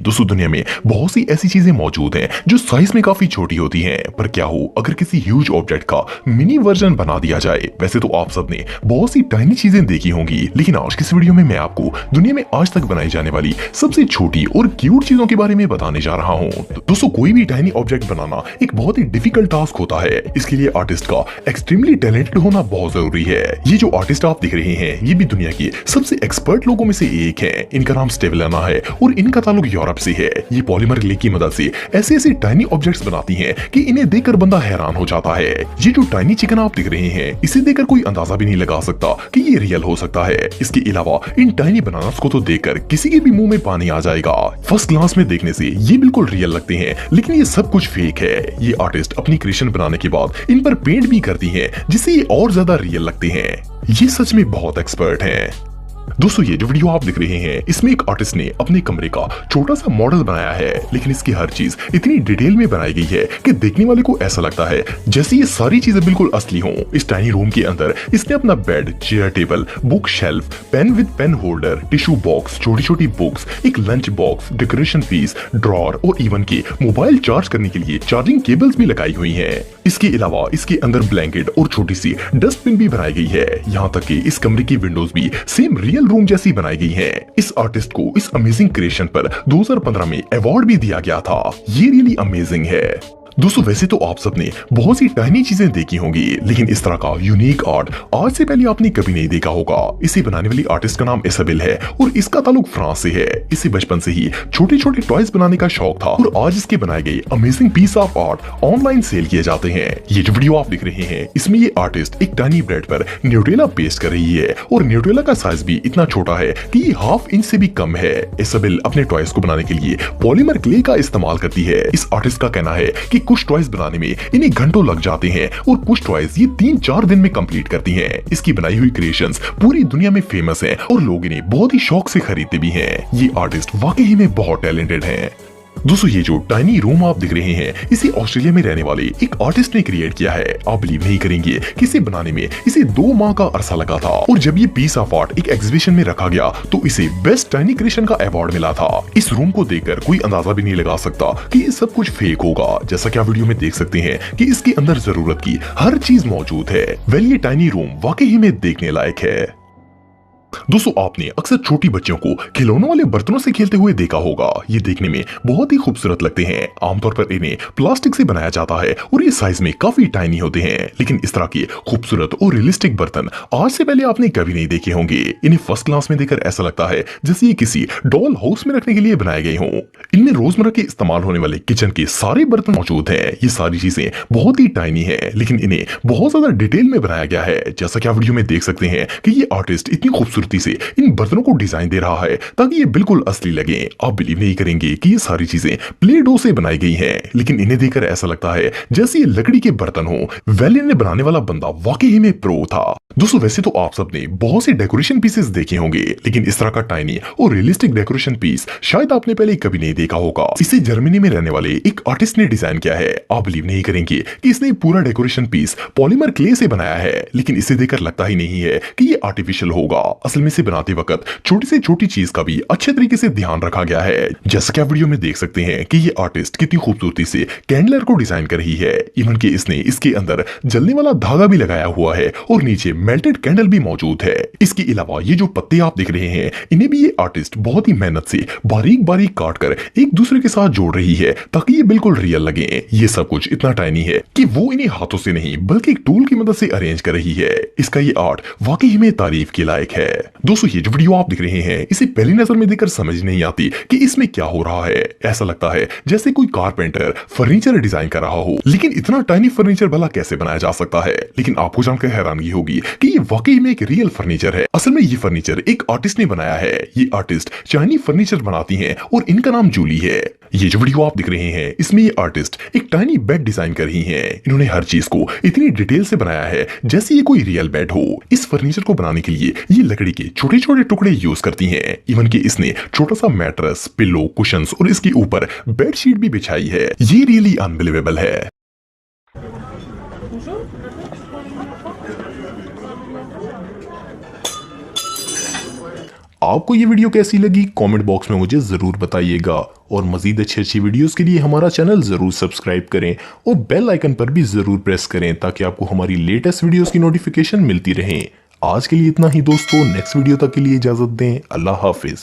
दोस्तों दुनिया में बहुत सी ऐसी चीजें मौजूद हैं जो साइज में काफी छोटी होती हैं, पर क्या हो अगर किसी ह्यूज ऑब्जेक्ट का मिनी वर्जन बना दिया जाए। वैसे तो आप सबने बहुत सी टाइनी चीजें देखी होंगी, लेकिन आज की इस वीडियो में मैं आपको दुनिया में आज तक बनाई जाने वाली सबसे छोटी और क्यूट चीजों के बारे में बताने जा रहा हूँ। दोस्तों कोई भी टाइनी ऑब्जेक्ट बनाना एक बहुत ही डिफिकल्ट टास्क होता है। इसके लिए आर्टिस्ट का एक्सट्रीमली टैलेंटेड होना बहुत जरूरी है। ये जो आर्टिस्ट आप दिख रहे हैं ये भी दुनिया के सबसे एक्सपर्ट लोगों में से एक है। इनका नाम स्टेवलाना है और इनका ताल्लुक यूरोप से है। ये पॉलीमर क्ले की मदद से ऐसे टाइनी ऑब्जेक्ट्स बनाती हैं कि इन्हें देखकर बंदा हैरान हो जाता है। ये जो टाइनी चिकन आप दिख रहे हैं इसे देखकर कोई अंदाजा भी नहीं लगा सकता कि ये रियल हो सकता है। इसके अलावा इन टाइनी बनानास को तो देखकर किसी के भी मुंह में पानी आ जाएगा। फर्स्ट क्लास में देखने से ये बिल्कुल रियल लगते हैं, लेकिन ये सब कुछ फेक है। ये आर्टिस्ट अपनी क्रिएशन बनाने के बाद इन पर पेंट भी करती है, जिससे ये और ज्यादा रियल लगते हैं। ये सच में बहुत एक्सपर्ट हैं। दोस्तों ये जो वीडियो आप दिख रहे हैं इसमें एक आर्टिस्ट ने अपने कमरे का छोटा सा मॉडल बनाया है, लेकिन इसकी हर चीज इतनी डिटेल में बनाई गई है कि देखने वाले को ऐसा लगता है जैसे ये सारी चीजें बिल्कुल असली हों। इस टाइनी रूम के अंदर इसने अपना bed, chair table, book shelf, pen with pen holder, tissue box, छोटी छोटी बुक्स, एक lunch box, decoration piece, drawer और इवन के मोबाइल चार्ज करने के लिए चार्जिंग केबल्स भी लगाई हुई है। इसके अलावा इसके अंदर ब्लैंकेट और छोटी सी डस्टबिन भी बनाई गई है। यहाँ तक कि इस कमरे की विंडोज भी सेम रियल रूम जैसी बनाई गई है। इस आर्टिस्ट को इस अमेजिंग क्रिएशन पर 2015 में अवार्ड भी दिया गया था। ये रियली अमेजिंग है। दोस्तों वैसे तो आप सबने बहुत सी टाइनी चीजें देखी होंगी, लेकिन इस तरह का यूनिक आर्ट आज से पहले आपने कभी नहीं देखा होगा। इसे बनाने वाली आर्टिस्ट का नाम इसाबेल है और इसका ताल्लुक फ्रांस से है। इसे बचपन से ही छोटे छोटे टॉयज बनाने का शौक था और आज इसके बनाए गए amazing piece of art online sale किए जाते हैं। ये जो वीडियो आप देख रहे हैं इसमें ये आर्टिस्ट एक टाइनी ब्रेड पर न्यूटेला पेस्ट कर रही है और न्यूटेला का साइज भी इतना छोटा है कि ये ½ इंच से भी कम है। इसाबेल अपने टॉयज को बनाने के लिए पॉलीमर क्ले का इस्तेमाल करती है। इस आर्टिस्ट का कहना है कि कुछ टॉयज बनाने में इन्हें घंटों लग जाते हैं और कुछ टॉयज ये 3-4 दिन में कंप्लीट करती हैं। इसकी बनाई हुई क्रिएशंस पूरी दुनिया में फेमस हैं और लोग इन्हें बहुत ही शौक से खरीदते भी हैं। ये आर्टिस्ट वाकई में बहुत टैलेंटेड हैं। दोस्तों ये जो टाइनी रूम आप दिख रहे हैं इसे ऑस्ट्रेलिया में रहने वाले एक आर्टिस्ट ने क्रिएट किया है। आप बिलीव नहीं करेंगे कि इसे बनाने में इसे 2 माह का अरसा लगा था और जब ये पीस ऑफ आर्ट एक एग्जीबिशन में रखा गया तो इसे बेस्ट टाइनी क्रिएशन का अवार्ड मिला था। इस रूम को देखकर कोई अंदाजा भी नहीं लगा सकता कि ये सब कुछ फेक होगा। जैसा कि आप वीडियो में देख सकते हैं कि इसके अंदर जरूरत की हर चीज मौजूद है। वेल ये टाइनी रूम वाकई में देखने लायक है। दोस्तों आपने अक्सर छोटी बच्चियों को खिलौनों वाले बर्तनों से खेलते हुए देखा होगा। ये देखने में बहुत ही खूबसूरत लगते हैं। आमतौर पर इन्हें प्लास्टिक से बनाया जाता है और ये साइज में काफी टाइनी होते हैं, लेकिन इस तरह के खूबसूरत और रियलिस्टिक बर्तन आज से पहले आपने कभी नहीं देखे होंगे। इन्हें फर्स्ट क्लास में देखकर ऐसा लगता है जैसे ये किसी डॉल हाउस में रखने के लिए बनाए गए हों। इनमें रोजमर्रा के इस्तेमाल होने वाले किचन के सारे बर्तन मौजूद हैं। ये सारी चीजें बहुत ही टाइनी है, लेकिन इन्हें बहुत ज्यादा डिटेल में बनाया गया है। जैसा कि आप वीडियो में देख सकते हैं कि ये आर्टिस्ट इतनी खूबसूरती से इन बर्तनों को डिजाइन दे रहा है ताकि ये बिल्कुल असली लगे। आप बिलीव नहीं करेंगे कि ये सारी चीजें प्ले डो से बनाई गई हैं, लेकिन इन्हें देखकर ऐसा लगता है जैसे ये लकड़ी के बर्तन हो। वेल इन्हें बनाने वाला बंदा वाकई में प्रो था। दोस्तों वैसे तो आप सबने बहुत से डेकोरेशन पीसेस देखे होंगे, लेकिन इस तरह का टाइनी और रियलिस्टिक डेकोरेशन पीस शायद आपने पहले कभी नहीं देखा होगा। इसे जर्मनी में रहने वाले एक आर्टिस्ट ने डिजाइन किया है। आप बिलीव नहीं करेंगे कि इसने पूरा डेकोरेशन पीस पॉलीमर क्ले से बनाया है, लेकिन इसे देखकर लगता ही नहीं है कि ये आर्टिफिशियल होगा। असल में इसे बनाते वक्त छोटी से छोटी चीज का भी अच्छे तरीके से ध्यान रखा गया है। जैसा कि आप वीडियो में देख सकते हैं कि ये आर्टिस्ट कितनी खूबसूरती से कैंडलर को डिजाइन कर रही है। इवन कि इसने इसके अंदर जलने वाला धागा भी लगाया हुआ है और नीचे मेल्टेड कैंडल भी मौजूद है। इसके अलावा ये जो पत्ते आप देख रहे हैं इन्हें भी ये आर्टिस्ट बहुत ही मेहनत से बारीक बारीक काट कर एक दूसरे के साथ जोड़ रही है ताकि ये बिल्कुल रियल लगे। ये सब कुछ इतना टाइनी है कि वो इन्हें हाथों से नहीं बल्कि एक टूल की मदद से अरेंज कर रही है। इसका ये आर्ट वाकई में तारीफ के लायक है। दोस्तों ये जो वीडियो आप देख रहे हैं इसे पहली नजर में देखकर समझ नहीं आती कि इसमें क्या हो रहा है। ऐसा लगता है जैसे कोई कारपेंटर फर्नीचर डिजाइन कर रहा हो, लेकिन इतना टाइनी फर्नीचर भला कैसे बनाया जा सकता है। लेकिन आपको जानकर हैरानगी होगी कि ये वाकई में एक रियल फर्नीचर है। असल में ये फर्नीचर एक आर्टिस्ट ने बनाया है। ये आर्टिस्ट चाइनी फर्नीचर बनाती हैं और इनका नाम जूली है। ये जो वीडियो आप दिख रहे हैं इसमें ये आर्टिस्ट एक टाइनी बेड डिजाइन कर रही हैं। इन्होंने हर चीज को इतनी डिटेल से बनाया है जैसे ये कोई रियल बेड हो। इस फर्नीचर को बनाने के लिए ये लकड़ी के छोटे छोटे टुकड़े यूज करती हैं। इवन कि इसने छोटा सा मैट्रेस, पिलो, कुशंस और इसके ऊपर बेडशीट भी बिछाई है। ये रियली अनबिलीवेबल है। आपको ये वीडियो कैसी लगी कमेंट बॉक्स में मुझे जरूर बताइएगा, और मजीद अच्छी वीडियोस के लिए हमारा चैनल जरूर सब्सक्राइब करें और बेल आइकन पर भी जरूर प्रेस करें ताकि आपको हमारी लेटेस्ट वीडियोस की नोटिफिकेशन मिलती रहे। आज के लिए इतना ही दोस्तों, नेक्स्ट वीडियो तक के लिए इजाजत दें। अल्लाह हाफिज।